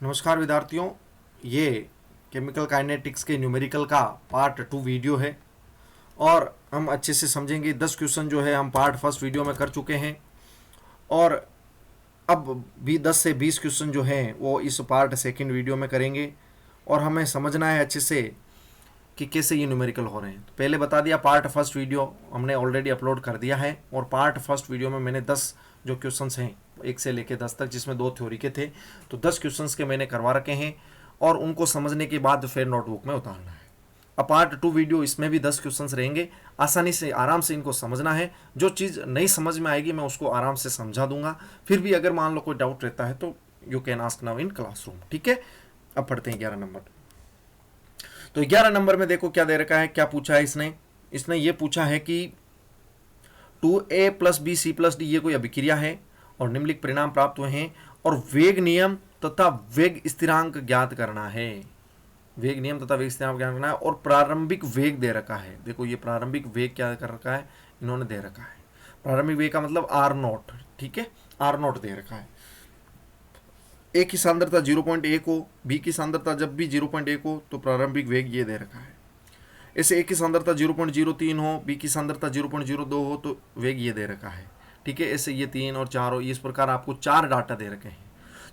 नमस्कार विद्यार्थियों, ये केमिकल काइनेटिक्स के न्यूमेरिकल का पार्ट 2 वीडियो है और हम अच्छे से समझेंगे। 10 क्वेश्चन जो है हम पार्ट फर्स्ट वीडियो में कर चुके हैं और अब भी 10 से 20 क्वेश्चन जो हैं वो इस पार्ट सेकंड वीडियो में करेंगे और हमें समझना है अच्छे से कि कैसे ये न्यूमेरिकल हो रहे हैं। तो पहले बता दिया, पार्ट फर्स्ट वीडियो हमने ऑलरेडी अपलोड कर दिया है और पार्ट फर्स्ट वीडियो में मैंने 10 जो क्वेश्चंस हैं 1 से लेकर 10 तक, जिसमें 2 थ्योरी के थे, तो 10 क्वेश्चंस के मैंने करवा रखे हैं और उनको समझने के बाद फिर नोटबुक में उतारना है। अब पार्ट 2 वीडियो, इसमें भी 10 क्वेश्चंस रहेंगे। आसानी से आराम से इनको समझना है। जो चीज़ नहीं समझ में आएगी मैं उसको आराम से समझा दूंगा। फिर भी अगर मान लो कोई डाउट रहता है तो you can ask now in classroom. ठीक है, अब पढ़ते हैं 11 नंबर। तो 11 नंबर में देखो क्या दे रखा है, क्या पूछा है इसने ये पूछा है कि 2a + b c + d ये कोई अभिक्रिया है और निम्नलिखित परिणाम प्राप्त हुए हैं और वेग नियम तथा वेग स्थिरांक ज्ञात करना है। वेग नियम तथा वेग स्थिरांक ज्ञात करना है और प्रारंभिक वेग दे रखा है। देखो ये प्रारंभिक वेग क्या कर रखा है, इन्होंने दे रखा है। प्रारंभिक वेग का मतलब r0। ठीक है, r0 दे रखा है। ए की सांद्रता 0.1 हो, बी की सांद्रता जब भी 0.1 हो तो प्रारंभिक वेग ये दे रखा है। ऐसे ए की सांद्रता 0.03 हो, बी की सांद्रता 0.02 हो तो वेग ये दे रखा है। ठीक है, ऐसे ये 3 और 4 हो, इस प्रकार आपको 4 डाटा दे रखे हैं।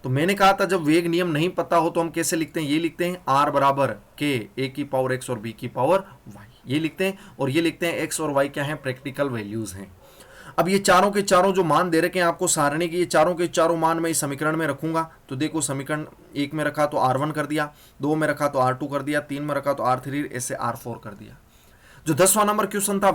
तो मैंने कहा था जब वेग नियम नहीं पता हो तो हम कैसे लिखते हैं, ये लिखते हैं r बराबर के ए की पावर x और b की पावर y, ये लिखते हैं। और ये लिखते हैं x और y क्या है, प्रैक्टिकल वैल्यूज हैं। अब ये चारों के चारों जो मान दे रखे हैं आपको सारणी के, ये चारों के चारों मान मैं इस समीकरण में रखूंगा। तो देखो समीकरण 1 में रखा तो r1 कर दिया, 2 में रखा तो r2 कर दिया, 3 में रखा तो r3, ऐसे r4 कर दिया। जो 10वां नंबर क्वेश्चन था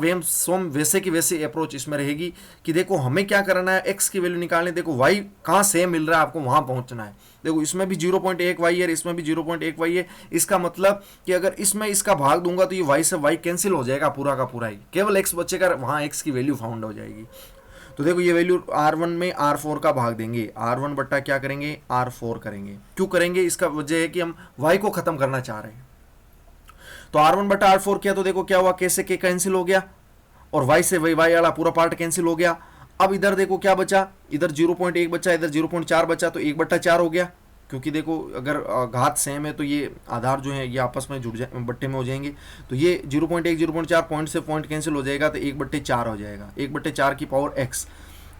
वैसे की वैसे अप्रोच इसमें रहेगी कि देखो हमें क्या करना है, x की वैल्यू निकालनी। देखो y कहाँ सेम मिल रहा है आपको वहां पहुंचना है। देखो इसमें भी 0.1 y है, इसमें भी 0.1 y है। इसका मतलब कि अगर इसमें इसका भाग दूंगा तो ये y से y कैंसिल हो जाएगा पूरा का पूरा ही, केवल x बचेगा, वहां x की वैल्यू फाउंड हो जाएगी। तो देखो ये वैल्यू r1 में r4 का भाग देंगे, r1 बट्टा क्या करेंगे, r4 करेंगे। क्यों करेंगे, इसका वजह है कि हम y को खत्म करना चाह रहे हैं। तो r1 बटा r4 किया तो देखो क्या हुआ, कैसे के कैंसिल हो गया और y से y वाला पूरा पार्ट कैंसिल हो गया। अब इधर देखो क्या बचा, इधर 0.1 बचा, इधर 0.4 बचा, तो 1/4 हो गया। क्योंकि देखो अगर घात सेम है तो ये आधार जो है ये आपस में जुड़ जाए, बट्टे में हो जाएंगे। तो ये 0.1 0.4 पॉइंट से पॉइंट कैंसिल हो जाएगा तो 1/4 हो जाएगा, 1/4 की पावर x।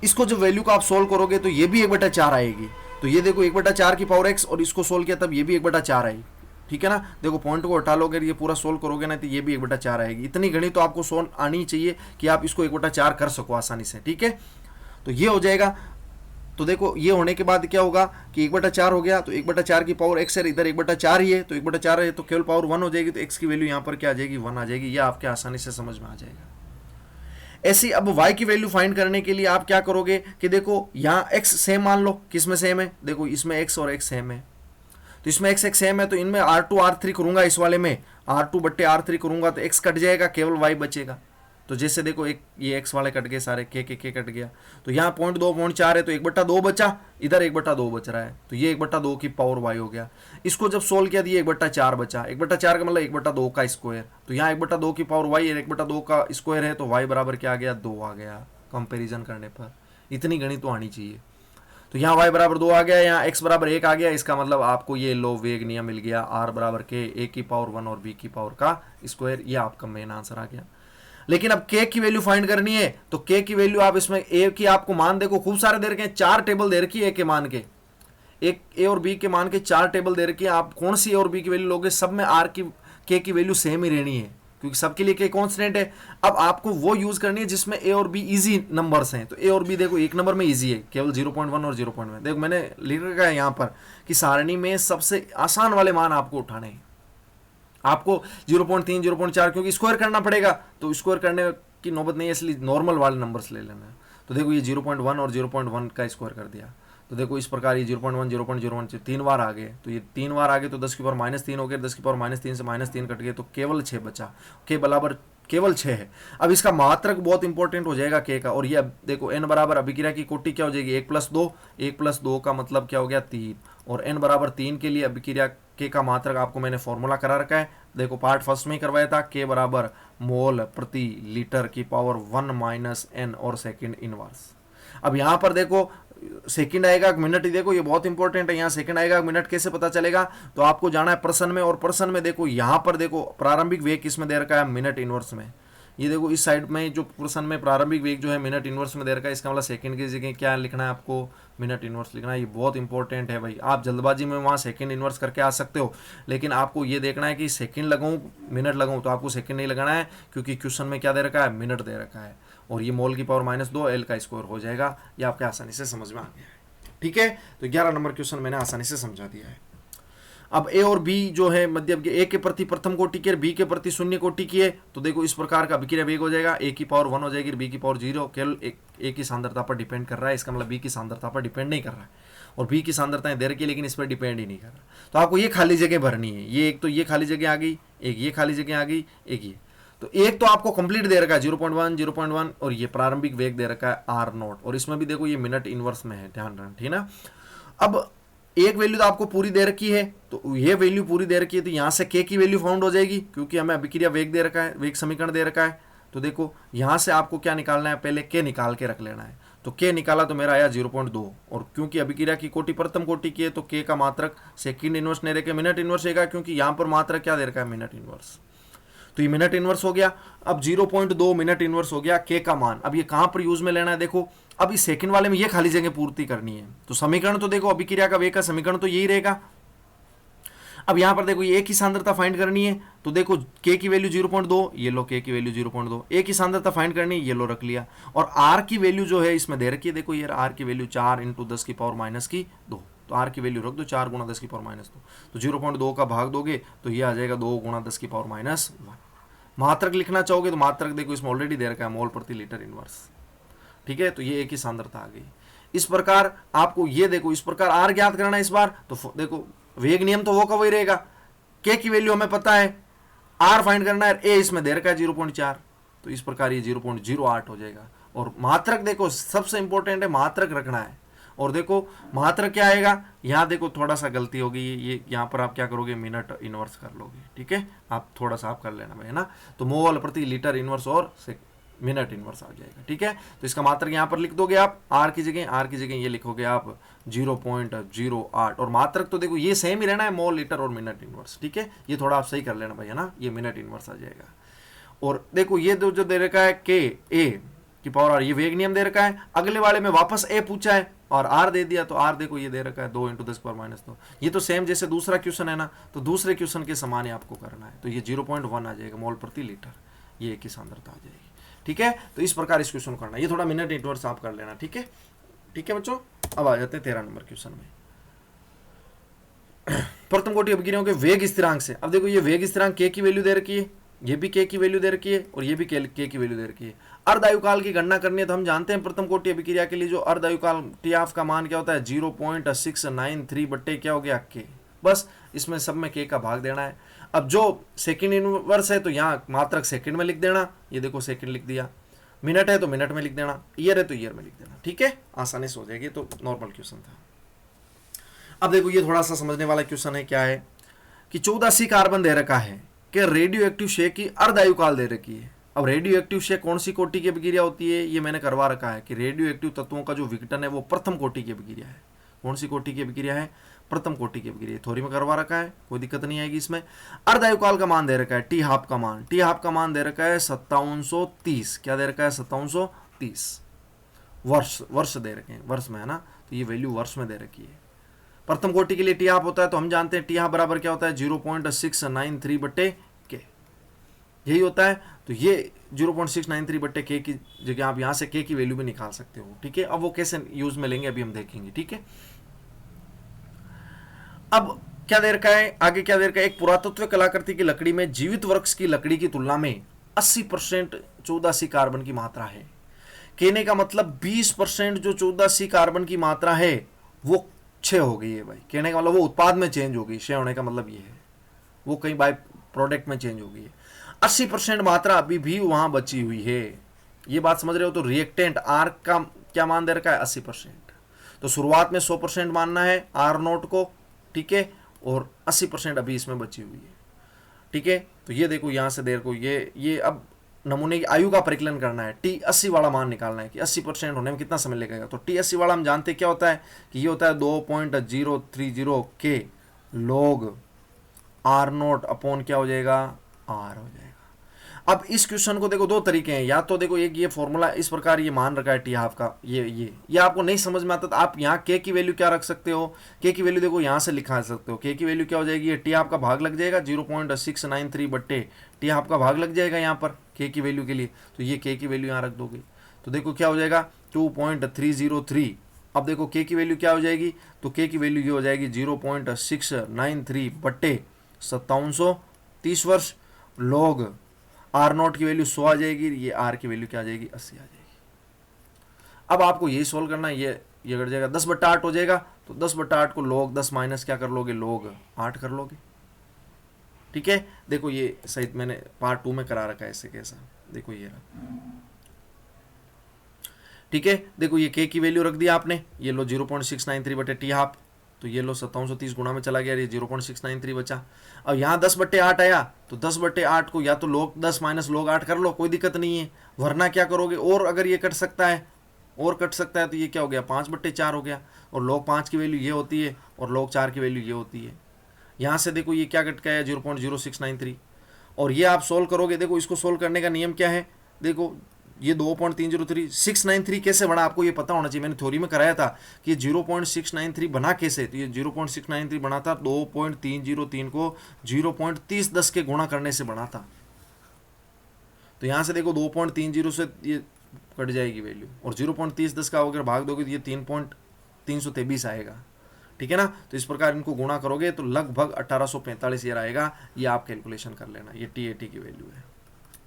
इसको जब वैल्यू को आप सोल्व करोगे तो ये भी 1/4 आएगी। तो ये देखो 1/4 की पावर x और इसको सोल्व किया तब ये भी 1/4 आएगी। ठीक है ना, देखो पॉइंट को हटा लोगे, ये पूरा सोल्व करोगे ना तो ये भी 1/4 आएगी। इतनी गणित तो आपको सोल्व आनी चाहिए कि आप इसको 1/4 कर सको आसानी से। ठीक है, तो ये हो जाएगा। तो देखो ये होने के बाद क्या होगा कि 1/4 हो गया, तो 1/4 की पावर x है, इधर 1/4 ही है, तो 1/4 है तो केवल पावर 1 हो जाएगी, तो x की वैल्यू यहाँ पर क्या आ जाएगी, 1 आ जाएगी। ये आपके आसानी से समझ में आ जाएगा। ऐसी अब y की वैल्यू फाइंड करने के लिए आप क्या करोगे कि देखो यहाँ x सेम मान लो, किस में सेम है, देखो इसमें x और x सेम है, तो इसमें x सेम है, तो इनमें r2 r3 करूंगा, इस वाले में r2 बट्टे r3 करूंगा तो x कट जाएगा, केवल y बचेगा। तो जैसे देखो एक ये x वाले कट गए सारे, k कट गया, तो यहाँ 0.2 है तो 1/2 बचा, इधर 1/2 बच रहा है, तो ये 1/2 की पावर y हो गया। इसको जब सोल्व किया तो ये 1/4 बचा, 1/4 का मतलब 1/2 का स्क्वायर, तो यहाँ 1/2 की पावर y है, 1/2 का स्क्वायर है तो y बराबर क्या आ गया, 2 आ गया। कंपेरिजन करने पर इतनी गणित तो आनी चाहिए। तो यहाँ y बराबर 2 आ गया, यहाँ x बराबर 1 आ गया। इसका मतलब आपको ये लो वेग नियम मिल गया, r बराबर के a की पावर 1 और b की पावर का स्क्वायर। ये आपका मेन आंसर आ गया। लेकिन अब k की वैल्यू फाइंड करनी है, तो k की वैल्यू आप इसमें a की आपको मान देखो खूब सारे दे रखे हैं, 4 टेबल दे रखी है a के मान के, एक a और b के मान के 4 टेबल दे रखी है। आप कौन सी a और b की वैल्यू लोगे, सब में r की k की वैल्यू सेम ही रहनी है क्योंकि सबके लिए k कांस्टेंट है। अब आपको वो यूज करनी है जिसमें a और b इजी नंबर्स हैं। तो a और b देखो एक नंबर में इजी है, केवल 0.1 और 0.1। देखो मैंने लिख रखा है यहाँ पर कि सारणी में सबसे आसान वाले मान आपको उठाने हैं। आपको 0.3 0.4 क्योंकि स्क्वायर करना पड़ेगा, तो स्क्वायर करने की नौबत नहीं है, इसलिए नॉर्मल वाले नंबर्स ले लेना है। तो देखो ये 0.1 और 0.1 का स्क्वायर कर दिया, तो देखो इस प्रकार ये 0.1 0.01 3 बार आ गए, तो ये 3 बार आ गए तो 10 की पावर -3 हो गए, 10 की पावर -3 से -3 कट गए तो केवल 6 बचा, k बराबर केवल 6 है। अब इसका मात्रक बहुत इंपॉर्टेंट हो जाएगा k का, और ये अब देखो n बराबर अभिक्रिया की कोटि क्या हो जाएगी, 1+2, 1+2 का मतलब क्या हो गया 3, और n बराबर 3 के लिए अभिक्रिया k का मात्रक आपको मैंने फॉर्मूला करा रखा है। देखो पार्ट फर्स्ट में ही करवाया था, k बराबर मोल प्रति लीटर की पावर 1 - n और सेकेंड इनवर्स। अब यहाँ पर देखो सेकंड आएगा मिनट ही, देखो ये बहुत इंपॉर्टेंट है, यहाँ सेकंड आएगा मिनट कैसे पता चलेगा, तो आपको जाना है पर्सन में, और पर्सन में देखो यहाँ पर देखो प्रारंभिक वेग किसमें दे रखा है, मिनट इनवर्स में। ये देखो इस साइड में जो पर्सन में प्रारंभिक वेग जो है मिनट इनवर्स में दे रखा है, इसका मतलब सेकंड की जगह क्या लिखना है आपको, मिनट इनवर्स लिखना है। ये बहुत इंपॉर्टेंट है भाई, आप जल्दबाजी में वहाँ सेकंड इनवर्स करके आ सकते हो, लेकिन आपको ये देखना है कि सेकंड लगाऊं मिनट लगाऊं, तो आपको सेकंड नहीं लगाना है, क्योंकि क्वेश्चन में क्या दे रखा है, मिनट दे रखा है। और ये मोल की पावर -2 एल का स्क्वायर हो जाएगा, ये आपके आसानी से समझ में आ गया है। ठीक है, तो 11 नंबर क्वेश्चन मैंने आसानी से समझा दिया है। अब ए और बी जो है मध्यम के, ए के प्रति प्रथम कोटि की, बी के प्रति शून्य कोटि की है, तो देखो इस प्रकार का अभिक्रिया वेग हो जाएगा, ए की पावर 1 हो जाएगी, बी की पावर 0, केवल ए की सांद्रता पर डिपेंड कर रहा है, इसका मतलब बी की सांद्रता पर डिपेंड नहीं कर रहा है, और बी की सांद्रताएं दे रखी है लेकिन इस पर डिपेंड ही नहीं कर रहा। तो आपको ये खाली जगह भरनी है, ये एक तो ये खाली जगह आ गई, एक ये खाली जगह आ गई, एक ये, तो एक तो आपको कंप्लीट दे रखा है 0.1 0.1, और ये प्रारंभिक वेग दे रखा है R0, और इसमें भी देखो ये मिनट इनवर्स में है, ध्यान रखना, ठीक ना। अब एक वैल्यू तो आपको पूरी दे रखी है, तो ये वैल्यू पूरी दे रखी है, तो यहाँ से के की वैल्यू फाउंड हो जाएगी, क्योंकि हमें अभिक्रिया वेग दे रखा है, वेग समीकरण दे रखा है। तो देखो यहाँ से आपको क्या निकालना है, पहले के निकाल के रख लेना है, तो के निकाला तो मेरा आया 0.2, और क्योंकि अभिक्रिया की कोटि प्रथम कोटि की है, तो के का मात्रक सेकंड इनवर्स नहीं रखे मिनट इनवर्स रहेगा, क्योंकि यहाँ पर मात्रक क्या दे रखा है, मिनट इनवर्स, तो ये मिनट इनवर्स हो गया। अब 0.2 मिनट इनवर्स हो गया के का मान। अब ये कहां पर यूज में लेना है, देखो अब इस सेकंड वाले में ये खाली जगह पूर्ति करनी है, तो समीकरण तो देखो अभिक्रिया का वेग का समीकरण तो यही रहेगा। अब यहां पर देखो ये की सांद्रता फाइंड करनी है, तो देखो के की वैल्यू 0.2, ये लो के की वैल्यू 0.2, ए की सांद्रता फाइंड करनी है, ये लो रख लिया, और आर की वैल्यू जो है इसमें दे रखी है, देखो ये आर की वैल्यू 4 × 10 की पावर -2, तो आर की वैल्यू रख दो 4 × 10 की पावर -2, तो 0.2 का भाग दोगे तो ये आ जाएगा 2 × 10 की पावर -1। मात्रक लिखना चाहोगे तो मात्रक देखो इसमें ऑलरेडी दे रखा है, मोल प्रति लीटर इनवर्स, ठीक है, तो ये एक ही सांद्रता आ गई। इस प्रकार आपको ये देखो इस प्रकार आर ज्ञात करना है इस बार, तो देखो वेग नियम तो वो का वही रहेगा, के की वैल्यू हमें पता है, आर फाइंड करना है, ए इसमें दे रखा है 0.4, तो इस प्रकार ये 0.08 हो जाएगा। और मात्रक देखो सबसे इंपॉर्टेंट है, मात्रक रखना है, और देखो मात्रक क्या आएगा, यहाँ देखो थोड़ा सा गलती होगी, ये यहाँ पर आप क्या करोगे, मिनट इनवर्स कर लोगे, ठीक है, आप थोड़ा सा आप कर लेना भाई, है ना, तो मोल प्रति लीटर इनवर्स और मिनट इनवर्स आ जाएगा, ठीक है। तो इसका मात्रक यहाँ पर लिख दोगे आप, आर की जगह ये लिखोगे आप 0.08, और मात्रक तो देखो ये सेम ही रहना है, मोल लीटर और मिनट इनवर्स, ठीक है, ये थोड़ा आप सही कर लेना भाई, है ना, ये मिनट इनवर्स आ जाएगा। और देखो ये जो दे रखा है के ए की पावर आर, ये वेग नियम दे रखा है, अगले वाले में वापस ए पूछा है और आर दे दिया, तो आर देखो ये दे रखा है 2 × 10 की पावर -2, ये तो सेम जैसे दूसरा क्वेश्चन है ना, तो दूसरे क्वेश्चन के समान ही आपको करना है, तो ये 0.1 आ जाएगा मोल प्रति लीटर, ये एक ही सांद्रता आ जाएगी, ठीक है। तो इस प्रकार इस क्वेश्चन को करना, ये थोड़ा मिनट इनवर्स आप कर लेना, ठीक है, ठीक है बच्चों। अब आ जाते हैं 13 नंबर क्वेश्चन में, प्रथम कोटि अभिक्रियाओं के वेग स्थिरांक से। अब देखो ये वेग स्थिरांक के की वैल्यू दे रखी है, ये भी के की वैल्यू दे रखी है, और ये भी के की वैल्यू दे रखी है। अर्धायुकाल की गणना करनी है, तो हम जानते हैं प्रथम कोटि अभिक्रिया के लिए जो अर्धायुकाल टी ऑफ का मान क्या होता है, 0.693 बट्टे क्या हो गया के, बस इसमें सब में के का भाग देना है। अब जो सेकंड इनवर्स है तो यहाँ मात्रक सेकंड में लिख देना, ये देखो सेकंड लिख दिया, मिनट है तो मिनट में लिख देना, ईयर है तो ईयर में लिख देना, ठीक है, आसानी से हो जाएगी। तो नॉर्मल क्वेश्चन था। अब देखो ये थोड़ा सा समझने वाला क्वेश्चन है, क्या है कि 14C कार्बन दे रखा है कि रेडियो एक्टिव क्षय की अर्धायुकाल दे रखी है। अब रेडियो एक्टिव क्षय कौन सी कोटि की अभिक्रिया होती है, ये मैंने करवा रखा है कि रेडियो एक्टिव तत्वों का जो विघटन है वो प्रथम कोटि की अभिक्रिया है। कौन सी कोटि की अभिक्रिया है, प्रथम कोटि की अभिक्रिया, थ्योरी में करवा रखा है, कोई दिक्कत नहीं आएगी इसमें। अर्धायुकाल का मान दे रखा है, टी हाफ का मान, टी हाफ का मान दे रखा है 5730, क्या दे रखा है 5730 वर्ष दे रखे हैं, वर्ष में है ना, तो ये वैल्यू वर्ष में दे रखी है। प्रथम कोटि के लिए टी हाफ होता है, तो हम जानते हैं टी हाफ बराबर क्या होता है 0.693 बट्टे के, यही होता है। तो ये 0.693 बट्टे के की जगह आप यहाँ से के की वैल्यू भी निकाल सकते हो, ठीक है। अब वो कैसे यूज में लेंगे अभी हम देखेंगे, ठीक है। अब क्या दे रखा है, आगे क्या दे रखा है, एक पुरातत्व कलाकृति की लकड़ी में जीवित वृक्ष की लकड़ी की तुलना में 80% 14C कार्बन की मात्रा है। कहने का मतलब 20% जो 14C कार्बन की मात्रा है वो क्षय हो गई है भाई, कहने का मतलब वो उत्पाद में चेंज हो गई, क्षय होने का मतलब ये है वो कहीं बाय प्रोडक्ट में चेंज हो गई है। 80% मात्रा अभी भी वहां बची हुई है, ये बात समझ रहे हो। तो रिएक्टेंट आर का क्या मान दे रखा है 80%, तो शुरुआत में 100% मानना है आर नोट को, ठीक है, और 80% अभी इसमें बची हुई है, ठीक है। तो ये देखो यहां से देर को ये अब नमूने की आयु का परिकलन करना है, टी 80 वाला मान निकालना है कि 80% होने में कितना समय लगेगा। तो टी 80 वाला हम जानते क्या होता है कि ये होता है 2.030 के log आर नोट अपॉन क्या हो जाएगा, आर हो जाएगा। अब इस क्वेश्चन को देखो दो तरीके हैं, या तो देखो एक ये फॉर्मूला इस प्रकार ये मान रखा है टी हाफ का, ये आपको नहीं समझ में आता तो आप यहाँ के की वैल्यू क्या रख सकते हो, के की वैल्यू देखो यहाँ से लिखा सकते हो। के की वैल्यू क्या हो जाएगी, ये टी हाफ का भाग लग जाएगा 0.693 बट्टे टी हाफ का भाग लग जाएगा यहाँ पर के की वैल्यू के लिए, तो ये के की वैल्यू यहाँ रख दोगे तो देखो क्या हो जाएगा 2.303। अब देखो के की वैल्यू क्या हो जाएगी, तो के की वैल्यू ये हो जाएगी 0.693 बट्टे 5730 वर्ष, log आर नोट की वैल्यू 100 आ जाएगी, ये आर की वैल्यू क्या आ जाएगी, 80 आ जाएगी। अब आपको यही सोल्व करना है, ये कट जाएगा 10/8 हो जाएगा, तो 10/8 को log 10 माइनस क्या कर लोगे, log 8 कर लोगे। ठीक है, देखो ये सहित मैंने पार्ट 2 में करा रखा है ऐसे कैसा, देखो ये रहा। ठीक है, देखो ये के की वैल्यू रख दिया आपने, ये लो 0.693 बटे टी हाफ, तो ये लो 5730 गुणा में चला गया, ये 0.693 बचा। अब यहाँ 10/8 आया, तो 10/8 को या तो log 10 माइनस log 8 कर लो, कोई दिक्कत नहीं है, वरना क्या करोगे, और अगर ये कट सकता है तो ये क्या हो गया 5/4 हो गया, और log 5 की वैल्यू ये होती है और log 4 की वैल्यू ये होती है। यहाँ से देखो ये क्या कट गया 0.0693, और ये आप सोल्व करोगे, देखो इसको सोल्व करने का नियम क्या है, देखो ये 2.303 693 कैसे बना आपको ये पता होना चाहिए, मैंने थ्योरी में कराया था कि 0.693 बना कैसे, तो ये 0.693 बना था 2.303 को 0.3010 के गुणा करने से बना था। तो यहाँ से देखो 2.30 से ये कट जाएगी वैल्यू, और 0.3010 का अगर भाग दोगे तो ये 3.323 आएगा। ठीक है ना, तो इस प्रकार इनको गुणा करोगे तो लगभग 1845 ईयर आएगा, ये आप कैलकुलेशन कर लेना, ये टी की वैल्यू है।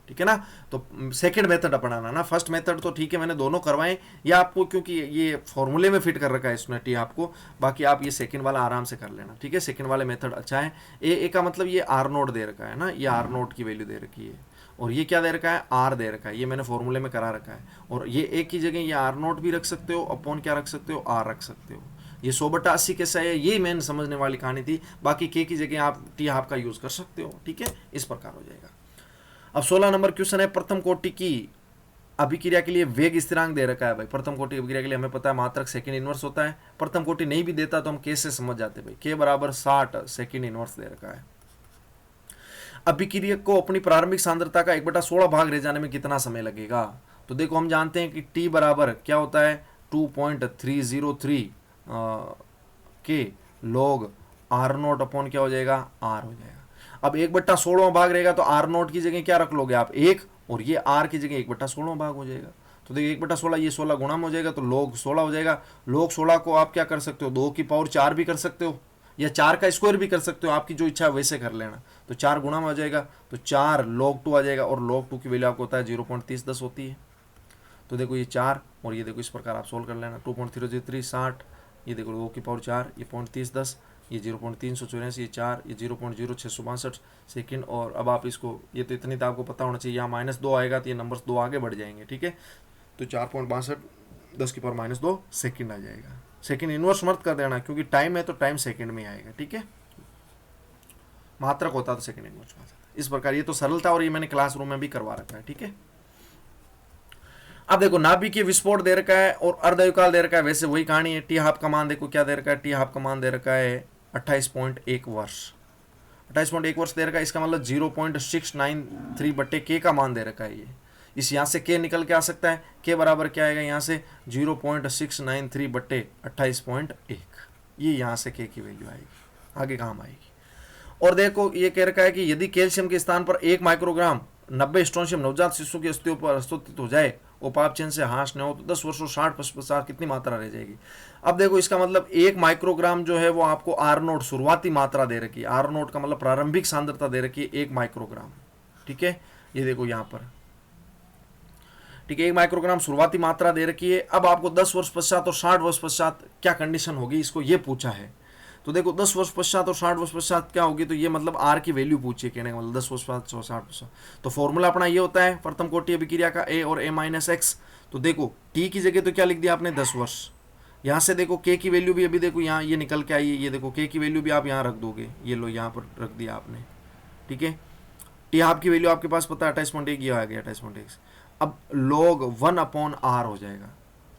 ठीक है ना, तो सेकंड मेथड अपनाना ना, फर्स्ट मेथड तो ठीक है मैंने दोनों करवाए, ये आपको क्योंकि ये फॉर्मूले में फिट कर रखा है इसने टी आपको, बाकी आप ये सेकंड वाला आराम से कर लेना। ठीक है, सेकंड वाले मेथड अच्छा है। ए का मतलब ये आर नोट दे रखा है ना, ये आर नोट की वैल्यू दे रखी है, और ये क्या दे रखा है, आर दे रखा है, ये मैंने फॉर्मूले में करा रखा है, और ये ए की जगह ये आर नोट भी रख सकते हो, अपॉन क्या रख सकते हो, आर रख सकते हो। ये 100/80 कैसा है, ये मैन समझने वाली कहानी थी, बाकी के की जगह आप टी हाफ का यूज कर सकते हो। ठीक है, इस प्रकार हो जाएगा। अब 16 नंबर क्वेश्चन है, प्रथम कोटि की अभिक्रिया के लिए वेग स्थिरांक दे रखा है भाई। प्रथम कोटि अभिक्रिया के लिए हमें पता है मात्रक सेकंड इनवर्स होता है, प्रथम कोटि नहीं भी देता तो हम कैसे समझ जाते भाई, के बराबर 60 सेकंड इनवर्स दे रखा है। अभिक्रिया को अपनी प्रारंभिक सांद्रता का 1/16 भाग रह जाने में कितना समय लगेगा, तो देखो हम जानते हैं कि टी बराबर क्या होता है 2.303 के log आर नोट अपॉन क्या हो जाएगा, आर हो जाएगा। अब 1/16 भाग रहेगा तो आर नोट की जगह क्या रख लोगे आप 1, और ये आर की जगह 1/16 भाग हो जाएगा, तो देखिए 1/16 ये 16 गुणा में हो जाएगा तो log 16 हो जाएगा। log 16 को आप क्या कर सकते हो, 2 की पावर 4 भी कर सकते हो, या 4 का स्क्वायर भी कर सकते हो, आपकी जो इच्छा है वैसे कर लेना। तो 4 गुणा में हो जाएगा तो 4 log 2 आ जाएगा, और log 2 की वैल्यू आपको होता है 0.3010 होती है। तो देखो ये 4, और ये देखो इस प्रकार आप सोल्व कर लेना, 2.303 60, ये देखो 2 की पावर 4, ये 0.3010, ये 0.384, ये 4, ये 0.0662 सेकेंड। और अब आप इसको, ये तो इतनी तो आपको पता होना चाहिए, यहाँ -2 आएगा तो ये नंबर्स 2 आगे बढ़ जाएंगे। ठीक है, तो 4.62 10 की पावर -2 सेकेंड आ जाएगा। सेकेंड इनवर्स मत कर देना, क्योंकि टाइम है तो टाइम सेकेंड में आएगा। ठीक है, मात्रक होता तो सेकेंड इनवर्स में आ जाता। इस प्रकार ये तो सरल था, और ये मैंने क्लासरूम में भी करवा रखा है। ठीक है, अब देखो नाभिकीय विस्फोट दे रखा है और अर्धयुकाल दे रखा है, वैसे वही कहानी है। टी हाफ का मान देखो क्या दे रखा है, टी हाफ का मान दे रखा है 28.1 वर्ष, 28.1 वर्ष दे रखा है। इसका मतलब 0.693 बट्टे के का मान दे रखा है। ये इस यहाँ से के निकल के आ सकता है, के बराबर क्या आएगा यहाँ से 0.693 बट्टे 28.1, ये यहाँ से के की वैल्यू आएगी, आगे काम आएगी। और देखो ये कह रखा है कि यदि कैल्शियम के स्थान पर 1 माइक्रोग्राम 90 स्ट्रोंशियम नवजात शिशु की अस्थियों पर अस्तित्व हो जाए, उपाप चिन्ह से हाश न हो, तो 10 वर्षों 60 कितनी मात्रा रह जाएगी। अब देखो इसका मतलब 1 माइक्रोग्राम जो है वो आपको आर नोट शुरुआती मात्रा दे रखी है, आर नोट का मतलब प्रारंभिक सांद्रता दे रखी है 1 माइक्रोग्राम। ठीक है, ये देखो यहाँ पर, ठीक है 1 माइक्रोग्राम शुरुआती मात्रा दे रखी है। अब आपको 10 वर्ष पश्चात और 60 वर्ष पश्चात क्या कंडीशन होगी, इसको ये पूछा है। तो देखो 10 वर्ष पश्चात और 60 वर्ष पश्चात क्या होगी, तो ये मतलब आर की वैल्यू पूछिए, कहने का मतलब 10 वर्ष पश्चात 60 पश्चात। तो फॉर्मूला अपना ये होता है प्रथम कोटि अभिक्रिया का ए और a-x। तो देखो टी की जगह तो क्या लिख दिया आपने 10 वर्ष, यहाँ से देखो के की वैल्यू भी अभी देखो यहाँ ये निकल के आई है, ये देखो के की वैल्यू भी आप यहाँ रख दोगे, ये लो यहाँ पर रख दिया आपने। ठीक है, टी हाफ की वैल्यू आपके पास पता है 28.1, ये आ गया 28.1। अब log 1/r हो जाएगा,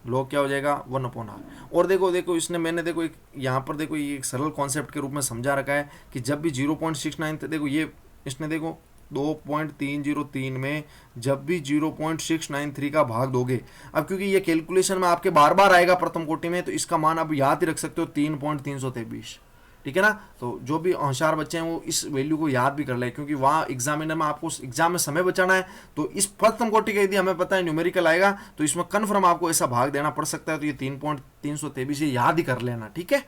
log क्या हो जाएगा 1/r। और देखो देखो इसने मैंने देखो एक यहाँ पर देखो ये एक सरल कॉन्सेप्ट के रूप में समझा रखा है कि जब भी 0.69 देखो ये इसने देखो 2.303 में जब भी 0.693 का भाग दोगे, अब क्योंकि ये कैलकुलेशन में आपके बार बार आएगा प्रथम कोटि में, तो इसका मान आप याद ही रख सकते हो 3.323, ठीक है ना। तो जो भी होशियार बच्चे हैं वो इस वैल्यू को याद भी कर ले, क्योंकि वहाँ एग्जामिनर में आपको एग्जाम में समय बचाना है। तो इस प्रथम कोटि का यदि हमें पता है न्यूमेरिकल आएगा तो इसमें कन्फर्म आपको ऐसा भाग देना पड़ सकता है। तो ये 3.323 ये याद ही कर लेना, ठीक है।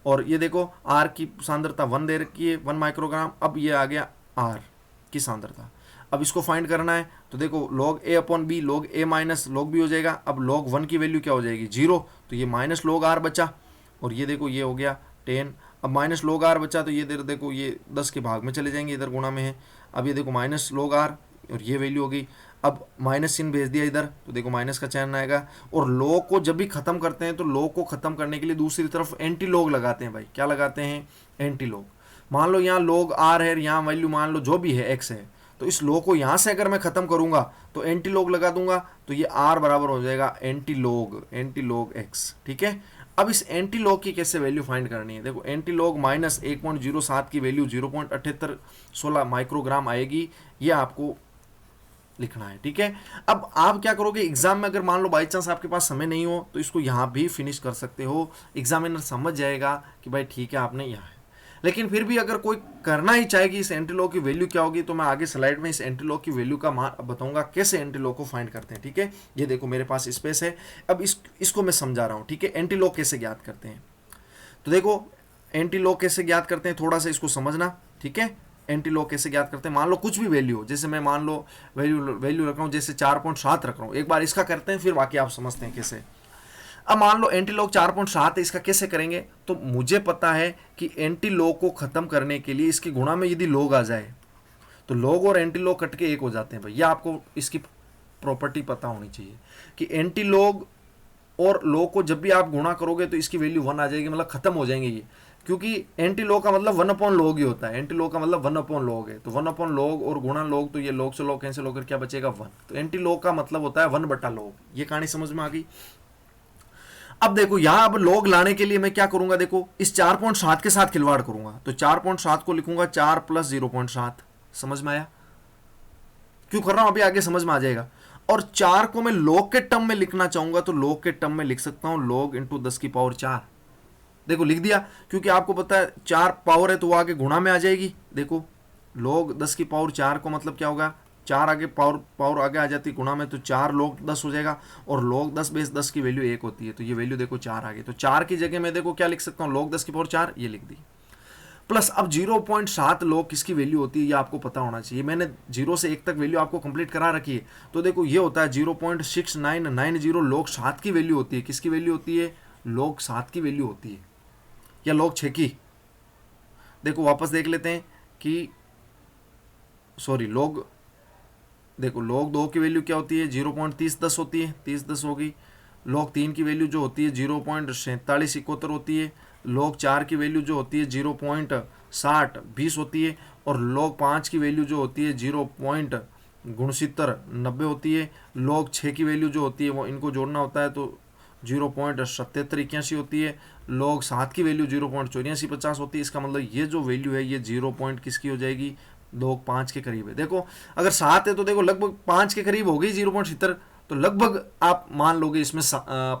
और ये देखो आर की सांद्रता 1 दे रखी है, 1 माइक्रोग्राम। अब ये आ गया आर की सांद्रता, अब इसको फाइंड करना है। तो देखो log a/b log a minus log b हो जाएगा। अब log 1 की वैल्यू क्या हो जाएगी 0, तो ये माइनस log r बचा। और ये देखो ये हो गया 10, अब माइनस log r बचा, तो ये देखो ये 10 के भाग में चले जाएंगे, इधर गुणा में है। अब ये देखो माइनस log r और ये वैल्यू हो गई। अब माइनस चिन्ह भेज दिया इधर, तो देखो माइनस का चयन आएगा। और log को जब भी खत्म करते हैं तो log को खत्म करने के लिए दूसरी तरफ एंटी log लगाते हैं भाई। क्या लगाते हैं एंटी log। मान लो यहाँ log r है, यहाँ वैल्यू मान लो जो भी है x है, तो इस log को यहाँ से अगर मैं खत्म करूंगा तो एंटी log लगा दूंगा, तो ये r बराबर हो जाएगा एंटी log x, ठीक है। अब इस एंटी लॉग की कैसे वैल्यू फाइंड करनी है, देखो एंटी लॉग माइनस 1.07 की वैल्यू 0.7816 माइक्रोग्राम आएगी, ये आपको लिखना है, ठीक है। अब आप क्या करोगे एग्जाम में, अगर मान लो बाई चांस आपके पास समय नहीं हो तो इसको यहाँ भी फिनिश कर सकते हो, एग्जामिनर समझ जाएगा कि भाई ठीक है आपने यहाँ है। लेकिन फिर भी अगर कोई करना ही चाहे कि इस एंटी लॉग की वैल्यू क्या होगी, तो मैं आगे स्लाइड में इस एंटी लॉग की वैल्यू का मान बताऊंगा कैसे एंटी लॉग को फाइंड करते हैं, ठीक है। ये देखो मेरे पास स्पेस है, अब इसको मैं समझा रहा हूँ, ठीक है। एंटी लॉग कैसे ज्ञात करते हैं, तो देखो एंटी लॉग कैसे ज्ञात करते हैं थोड़ा सा इसको समझना, ठीक है। एंटी लॉग कैसे ज्ञात करते हैं, मान लो कुछ भी वैल्यू हो, जैसे मैं मान लो वैल्यू रख रहा हूँ, जैसे 4.7 रख रहा हूँ, एक बार इसका करते हैं फिर बाकी आप समझते हैं कैसे। अब मान लो एंटी लॉग 4.7 है, इसका कैसे करेंगे, तो मुझे पता है कि एंटी लॉग को खत्म करने के लिए इसकी गुणा में यदि लॉग आ जाए तो लॉग और एंटी लॉग कट के एक हो जाते हैं भाई। ये आपको इसकी प्रॉपर्टी पता होनी चाहिए कि एंटी लॉग और लॉग को जब भी आप गुणा करोगे तो इसकी वैल्यू 1 आ जाएगी, मतलब खत्म हो जाएंगे ये, क्योंकि एंटी लॉग का मतलब 1/log ही होता है। एंटी लॉग का मतलब 1/log है, तो 1/log और गुणा log, तो ये log से log कैंसिल होकर क्या बचेगा 1। तो एंटी लॉग का मतलब होता है 1/log। ये कहानी समझ में आ गई। अब देखो यहां अब log लाने के लिए मैं क्या करूंगा, देखो इस 4.7 के साथ खिलवाड़ करूंगा, तो 4.7 को लिखूंगा 4 + 0.7। समझ में आया क्यों कर रहा हूं, अभी आगे समझ में आ जाएगा। और 4 को मैं log के टर्म में लिखना चाहूंगा तो log के टर्म में लिख सकता हूं log × 10⁴। देखो लिख दिया, क्योंकि आपको पता है 4 पावर है तो वो आगे गुणा में आ जाएगी। देखो log 10⁴ को मतलब क्या होगा, 4 आगे पावर आगे आ जाती है गुणा में, तो 4 log 10 हो जाएगा। और log 10 बेस 10 की वैल्यू 1 होती है, तो ये वैल्यू देखो 4 आ गई। तो 4 की जगह मैं देखो क्या लिख सकता हूँ log 10⁴, ये लिख दी। प्लस अब 0.7 log किसकी वैल्यू होती है ये आपको पता होना चाहिए। मैंने 0 से 1 तक वैल्यू आपको कंप्लीट करा रखी है। तो देखो ये होता है 0.6990 log 7 की वैल्यू होती है। किसकी वैल्यू होती है, log 7 की वैल्यू होती है, या log 6 की। देखो वापस देख लेते हैं कि सॉरी देखो log 2 की वैल्यू क्या होती है 0.3010 होती है, 3010 होगी। log 3 की वैल्यू जो होती है 0.4771 होती है। log 4 की वैल्यू जो होती है 0.6020 होती है। और log 5 की वैल्यू जो होती है 0.6990 होती है। log 6 की वैल्यू जो होती है वो इनको जोड़ना होता है तो 0.7781 होती है। log 7 की वैल्यू 0.8450 होती है। इसका मतलब ये जो वैल्यू है ये 0. किसकी हो जाएगी, log 5 के करीब है। देखो अगर 7 है तो देखो लगभग 5 के करीब हो गई 0.70, तो लगभग आप मान लोगे इसमें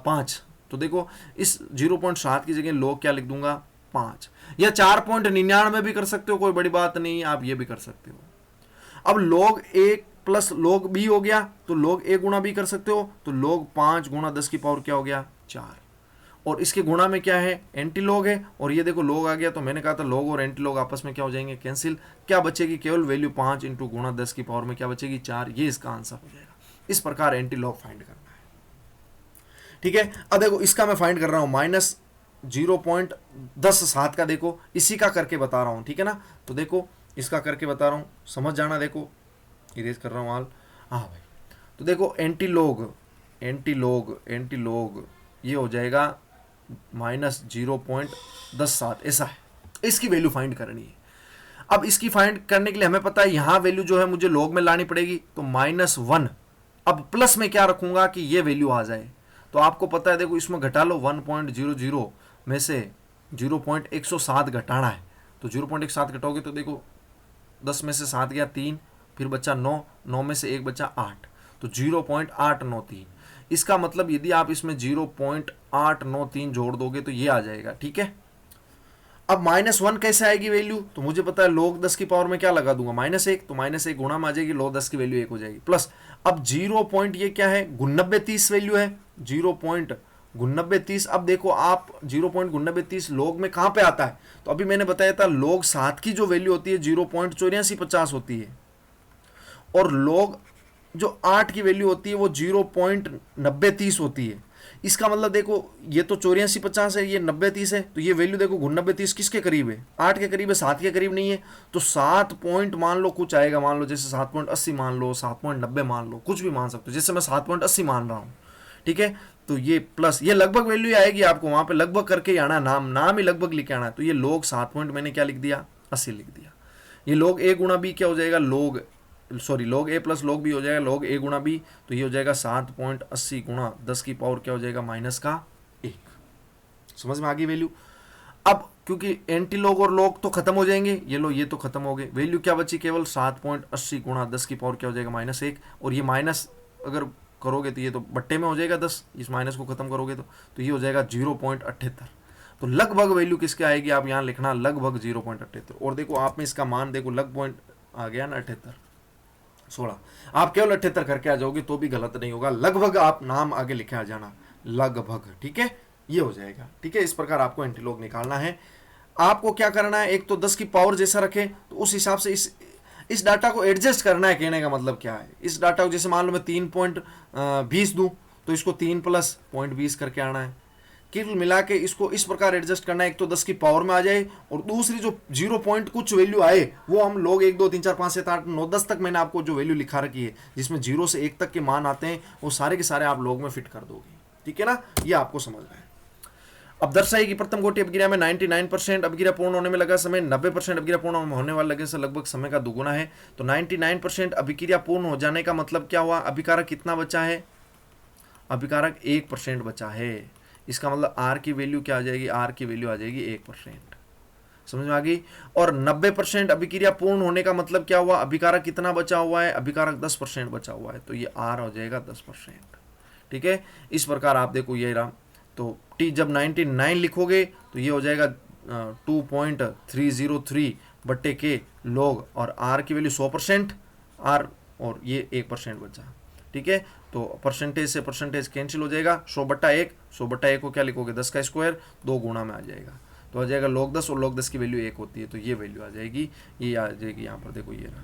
5। तो देखो इस 0.7 की जगह log क्या लिख दूंगा 5, या 4.99 भी कर सकते हो, कोई बड़ी बात नहीं, आप ये भी कर सकते हो। अब log 1 प्लस log b हो गया, तो log a गुणा b कर सकते हो, तो log 5 गुणा 10⁴ क्या हो गया 4। और इसके गुणा में क्या है एंटी लॉग है, और ये देखो log आ गया, तो मैंने कहा था log और एंटी लॉग आपस में क्या हो जाएंगे कैंसिल। क्या बचेगी केवल वैल्यू 5 × गुणा 10⁻, में क्या बचेगी 4। ये इसका आंसर हो जाएगा। इस प्रकार एंटी लॉग फाइंड करना है, ठीक है। अब देखो इसका मैं फाइंड कर रहा हूं -0.107 का, देखो इसी का करके बता रहा हूं, ठीक है ना। तो देखो इसका करके बता रहा हूं, समझ जाना। देखो इरेज कर रहा हूं हाल, हाँ भाई। तो देखो एंटी लॉग ये हो जाएगा -0.17, ऐसा है। इसकी वैल्यू फाइंड करनी है। अब इसकी फाइंड करने के लिए हमें पता है यहाँ वैल्यू जो है मुझे लॉग में लानी पड़ेगी, तो -1। अब प्लस में क्या रखूंगा कि ये वैल्यू आ जाए, तो आपको पता है देखो इसमें घटा लो 1.00 में से 0.107 घटाना है, तो 0.17 घटाओगे तो देखो 10 में से 7 गया 3, फिर बचा 9, 9 में से 1 बचा 8, तो 0.893। इसका मतलब यदि आप इसमें 0.893 जोड़ दोगे तो ये आ जाएगा, ठीक है। अब -1 कैसे आएगी वैल्यू, तो मुझे पता है log 10 की पावर में क्या लगा दूंगा -1, तो -1 गुणा में आ जाएगी, log 10 की वैल्यू 1 हो जाएगी, प्लस अब 0 पॉइंट ये क्या है, 9930 वैल्यू है, 0.9930। अब देखो आप 0.9930 log में कहां पे आता है, तो अभी मैंने बताया था log 7 की जो वैल्यू होती है 0.8450 होती है, और log जो 8 की वैल्यू होती है वो 0.9030 होती है। इसका मतलब देखो ये तो 8450 है, ये 9030 है, तो ये वैल्यू देखो 9930 किसके करीब है, 8 के करीब है, 7 के करीब नहीं है, तो 7 पॉइंट मान लो कुछ आएगा, मान लो जैसे 7.80 मान लो, 7.90 मान लो, कुछ भी मान सकते हो, जैसे मैं 7.80 मान रहा हूँ, ठीक है। तो ये प्लस ये लगभग वैल्यू आएगी, आपको वहां पे लगभग करके ही आना, नाम ही लगभग लिख के आना है। तो ये log 7 पॉइंट मैंने क्या लिख दिया, 80 लिख दिया। ये log a गुणा b क्या हो जाएगा, log a plus log b हो जाएगा log a गुणा b, तो ये हो जाएगा 7.80 गुणा 10 की पावर क्या हो जाएगा -1। समझ में आ गई वैल्यू। अब क्योंकि एंटी लॉग और लॉग तो खत्म हो जाएंगे, ये लो ये तो खत्म हो गए, वैल्यू क्या बची केवल 7.80 गुणा 10 की पावर क्या हो जाएगा -1, और ये माइनस अगर करोगे तो ये तो बट्टे में हो जाएगा 10, इस माइनस को खत्म करोगे तो ये हो जाएगा 0.78। तो लगभग वैल्यू किसके आएगी, आप यहाँ लिखना लगभग 0.78, और देखो आप में इसका मान देखो लग पॉइंट आ गया ना 78, 16, आप केवल 78 करके आ जाओगे तो भी गलत नहीं होगा, लगभग आप नाम आगे लिखे आ जाना लगभग, ठीक है, ये हो जाएगा, ठीक है। इस प्रकार आपको एंटीलॉग निकालना है। आपको क्या करना है, एक तो 10 की पावर जैसा रखे तो उस हिसाब से इस डाटा को एडजस्ट करना है। कहने का मतलब क्या है, इस डाटा को जैसे मान लो मैं 3.20 दूं तो इसको 3 + 0.20 करके आना है, केवल मिला के इसको इस प्रकार एडजस्ट करना है, एक तो 10 की पावर में आ जाए, और दूसरी जो 0 पॉइंट कुछ वैल्यू आए वो हम लोग 1 2 3 4 5 7 8 9 10 तक मैंने आपको जो वैल्यू लिखा रखी है जिसमें 0 से 1 तक के मान आते हैं वो सारे के सारे आप लोग में फिट कर दोगे, ठीक है ना, ये आपको समझना है। अब दर्शाएगी प्रथम कोटि अभिक्रिया में 99% अभिक्रिया पूर्ण होने में लगा समय, 90% अभिक्रिया पूर्ण होने वाले लगे से लगभग समय का दुगुना है। तो 99% अभिक्रिया पूर्ण हो जाने का मतलब क्या हुआ, अभिकारक कितना बचा है, अभिकारक 1% बचा है। इसका मतलब आर की वैल्यू क्या आ जाएगी, आर की वैल्यू आ जाएगी 1%, समझ में आ गई। और 90% अभिक्रिया पूर्ण होने का मतलब क्या हुआ, अभिकारक कितना बचा हुआ है, अभिकारक 10% बचा हुआ है, तो ये आर हो जाएगा 10%, ठीक है। इस प्रकार आप देखो ये रहा, तो टी जब 99 लिखोगे तो ये हो जाएगा 2.303 बट्टे के लॉग, और आर की वैल्यू 100% आर, और ये 1% बचा, ठीक है। तो परसेंटेज से परसेंटेज कैंसिल हो जाएगा, 100/1, 100/1 को क्या लिखोगे 10 का स्क्वायर, 2 गुणा में आ जाएगा, तो आ जाएगा log 10, और log 10 की वैल्यू 1 होती है, तो ये वैल्यू आ जाएगी, ये आ जाएगी यहाँ पर देखो ये रहा,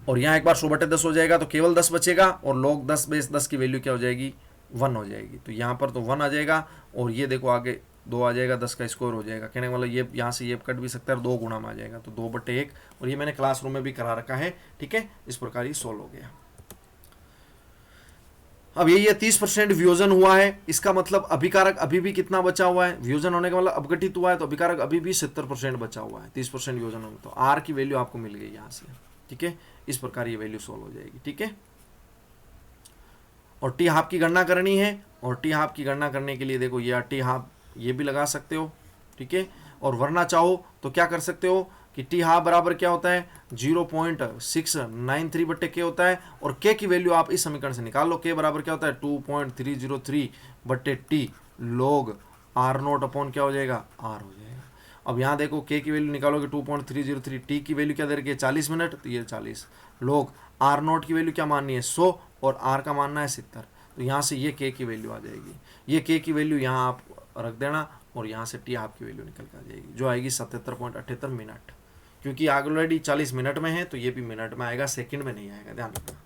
और यहाँ एक बार 100/10 हो जाएगा तो केवल 10 बचेगा, और log 10 बेस 10 की वैल्यू क्या हो जाएगी 1 हो जाएगी, तो यहाँ पर तो 1 आ जाएगा, और ये देखो आगे 2 आ जाएगा, 10 का स्क्वायर हो जाएगा, कहने का मतलब ये यहाँ से ये कट भी सकता है, 2 गुणा में आ जाएगा, तो 2/1, और ये मैंने क्लासरूम में भी करा रखा है, ठीक है। इस प्रकार ये सोल्व हो गया। अब ये 30% वियोजन हुआ है, इसका मतलब अभिकारक अभी भी कितना बचा हुआ है, वियोजन होने का मतलब अपघटित हुआ है, तो अभिकारक अभी भी 70% बचा हुआ है, 30% वियोजन होगा, तो आर की वैल्यू आपको मिल गई यहाँ से, ठीक है। इस प्रकार ये वैल्यू सोल्व हो जाएगी, ठीक है। और टी हाफ की गणना करनी है, और टी हाफ की गणना करने के लिए देखो ये टी हाफ ये भी लगा सकते हो, ठीक है। और वरना चाहो तो क्या कर सकते हो कि टी हाफ बराबर क्या होता है 0.693 के होता है, और के की वैल्यू आप इस समीकरण से निकाल लो, के बराबर क्या होता है 2.303/t log r0 अपॉन क्या हो जाएगा आर हो जाएगा। अब यहाँ देखो के की वैल्यू निकालोगे 2.303, टी की वैल्यू क्या दे रखी है 40 मिनट, तो ये 40 log r0 की वैल्यू क्या माननी है 100, और r का मानना है 70, तो यहाँ से ये के की वैल्यू आ जाएगी, ये के की वैल्यू यहाँ आप रख देना, और यहाँ से टी हाफ की वैल्यू निकल के आ जाएगी जो आएगी 77.78 मिनट, क्योंकि ऑलरेडी 40 मिनट में है तो ये भी मिनट में आएगा, सेकंड में नहीं आएगा, ध्यान रखना,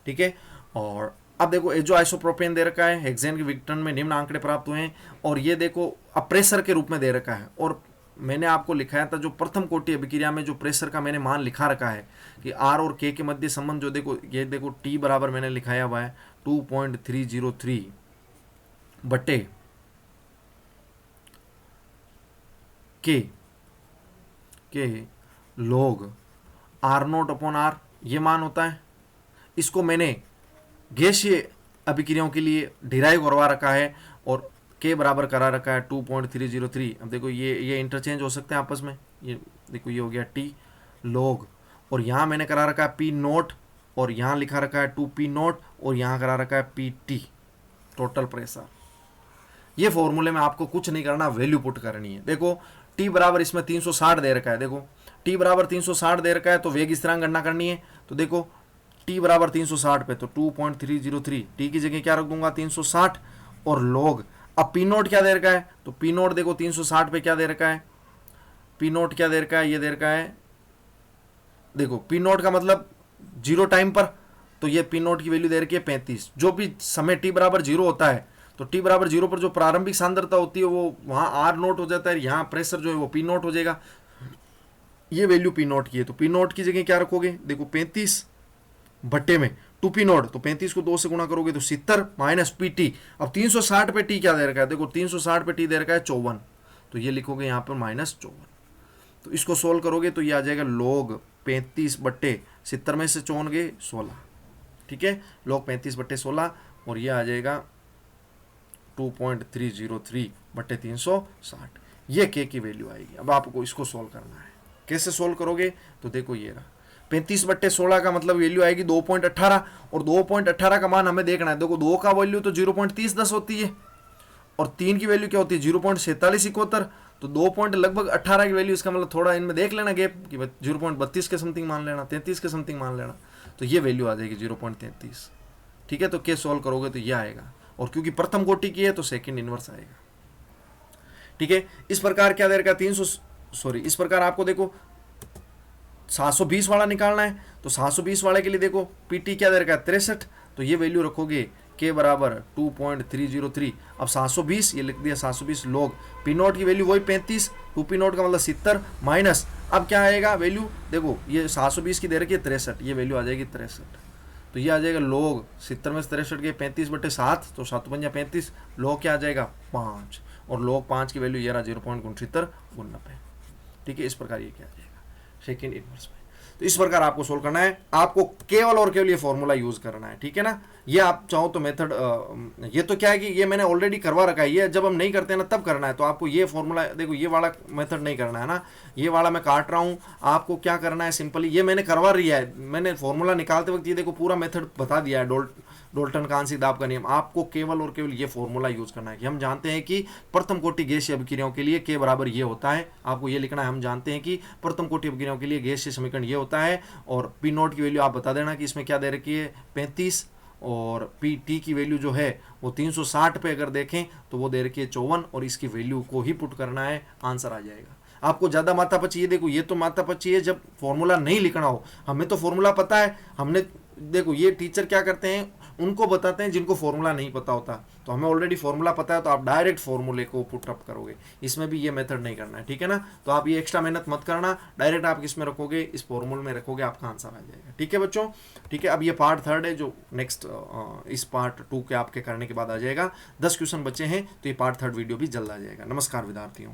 ठीक है। और अब देखो जो आइसोप्रोपेन दे रखा है, हेक्सेन के विघटन में निम्न आंकड़े प्राप्त हुए हैं, और ये देखो अब प्रेशर के रूप में दे रखा है, और मैंने आपको लिखाया था जो प्रथम कोटि अभिक्रिया में जो प्रेशर का मैंने मान लिखा रखा है कि आर और के मध्य संबंध जो देखो ये देखो टी बराबर मैंने लिखाया हुआ है 2.303 के के log r naught upon r, ये मान होता है। इसको मैंने गैसीय अभिक्रियाओं के लिए डिराइव करवा रखा है और के बराबर करा रखा है 2.303। अब देखो ये इंटरचेंज हो सकते हैं आपस में। ये देखो ये हो गया टी log, और यहाँ मैंने करा रखा है पी नोट, और यहाँ लिखा रखा है 2p नोट, और यहाँ करा रखा है पी टी टोटल प्रेशर। ये फॉर्मूले में आपको कुछ नहीं करना, वैल्यू पुट करनी है। देखो टी बराबर इसमें 360 दे रखा है, देखो टी बराबर 360 दे रखा है, तो वेग स्थिरांक गणना करनी है। तो देखो टी बराबर 360 पे तो 2.303, टी की जगह क्या रख दूंगा 360, और log अब पी नोट क्या दे रखा है, तो पी नोट देखो 360 पे क्या दे रखा है, पी नोट क्या दे रखा है, ये दे रखा है, देखो पी नोट का मतलब जीरो टाइम पर, तो ये पी नोट की वैल्यू दे रखी है 35। जो भी समय टी बराबर जीरो होता है, तो टी बराबर जीरो पर जो प्रारंभिक सांद्रता होती है वो वहाँ आर नोट हो जाता है, यहाँ प्रेशर जो है वो पी नोट हो जाएगा। ये वैल्यू पी नोट की है, तो पी नोट की जगह क्या रखोगे, देखो 35 भट्टे में 2p नोट, तो 35 को 2 से गुणा करोगे तो 70 माइनस पी टी। अब 360 पे टी क्या दे रखा है, देखो 360 पे टी दे रखा है 54, तो ये लिखोगे यहाँ पर -54। तो इसको सोल्व करोगे तो ये आ जाएगा log 35 बट्टे 70 में से 54 गए 16, ठीक है, log 35 बट्टे 16, और ये आ जाएगा 2.303 बट्टे 360। ये के की वैल्यू आएगी। अब आपको इसको सोल्व करना है। कैसे सोल्व करोगे, तो देखो ये रहा 35 बट्टे 16 का मतलब वैल्यू आएगी 2.18, और 2.18 का मान हमें देखना है। देखो 2 का वैल्यू तो 0.3010 होती है, और 3 की वैल्यू क्या होती है 0.4771, तो 2 पॉइंट लगभग 18 की वैल्यू, इसका मतलब थोड़ा इनमें देख लेना गैप कि 0.32 के समथिंग मान लेना, 33 के समथिंग मान लेना, तो ये वैल्यू आ जाएगी 0.33, ठीक है। तो के सॉल्व करोगे तो ये आएगा, और क्योंकि प्रथम कोटि की है तो सेकंड इनवर्स आएगा, ठीक है। इस प्रकार क्या दे रखा है इस प्रकार आपको देखो 720 वाला निकालना है, तो 720 वाले के लिए देखो पीटी क्या दे रखा है 63, तो ये वैल्यू रखोगे के बराबर 2.303। अब 720 ये लिख दिया 720 log पी नोट की वैल्यू वही 35, 2p नोट का मतलब 70 माइनस, अब क्या आएगा वैल्यू, देखो ये 720 की दे रखी है 63, ये वैल्यू आ जाएगी 63, तो ये आ जाएगा log 70 में से 63 के 35 बटे 7, तो 7 पंजा 35, log क्या आ जाएगा 5, और log 5 की वैल्यू ये रहा 0.69, ठीक है। इस प्रकार ये क्या आ जाएगा सेकेंड इनवर्स में। तो इस प्रकार आपको सोल्व करना है, आपको केवल और केवल ये फॉर्मूला यूज करना है, ठीक है ना। ये आप चाहो तो मेथड, ये तो क्या है कि ये मैंने ऑलरेडी करवा रखा है, ये जब हम नहीं करते हैं ना तब करना है। तो आपको ये फॉर्मूला देखो, ये वाला मेथड नहीं करना है ना, ये वाला मैं काट रहा हूँ। आपको क्या करना है, सिंपली ये मैंने करवा रही है, मैंने फॉर्मूला निकालते वक्त ये देखो पूरा मेथड बता दिया है, डोल्टन कांसी दाब का नियम। आपको केवल और केवल ये फॉर्मूला यूज करना है कि हम जानते हैं कि प्रथम कोटि गैसीय अभिक्रियाओं के लिए के बराबर ये होता है। आपको ये लिखना है, हम जानते हैं कि प्रथम कोटि अभिक्रियाओं के लिए गैसीय समीकरण ये होता है, और पी नोट की वैल्यू आप बता देना कि इसमें क्या दे रखी है 35, और पी टी की वैल्यू जो है वो 360 पे अगर देखें तो वो दे रखी है 54, और इसकी वैल्यू को ही पुट करना है, आंसर आ जाएगा। आपको ज़्यादा माथापच्ची, ये देखो ये तो माथापच्ची है जब फॉर्मूला नहीं लिखना हो, हमें तो फॉर्मूला पता है। हमने देखो ये टीचर क्या करते हैं, उनको बताते हैं जिनको फॉर्मूला नहीं पता होता, तो हमें ऑलरेडी फॉर्मूला पता है, तो आप डायरेक्ट फॉर्मूले को पुट अप करोगे। इसमें भी ये मेथड नहीं करना है, ठीक है ना। तो आप ये एक्स्ट्रा मेहनत मत करना, डायरेक्ट आप किसमें रखोगे, इस फॉर्मूले में रखोगे, आपका आंसर आ जाएगा, ठीक है बच्चों। ठीक है, अब ये पार्ट 3 है जो नेक्स्ट इस पार्ट 2 के आपके करने के बाद आ जाएगा। 10 क्वेश्चन बचे हैं, तो ये पार्ट 3 वीडियो भी जल्द आ जाएगा। नमस्कार विद्यार्थियों।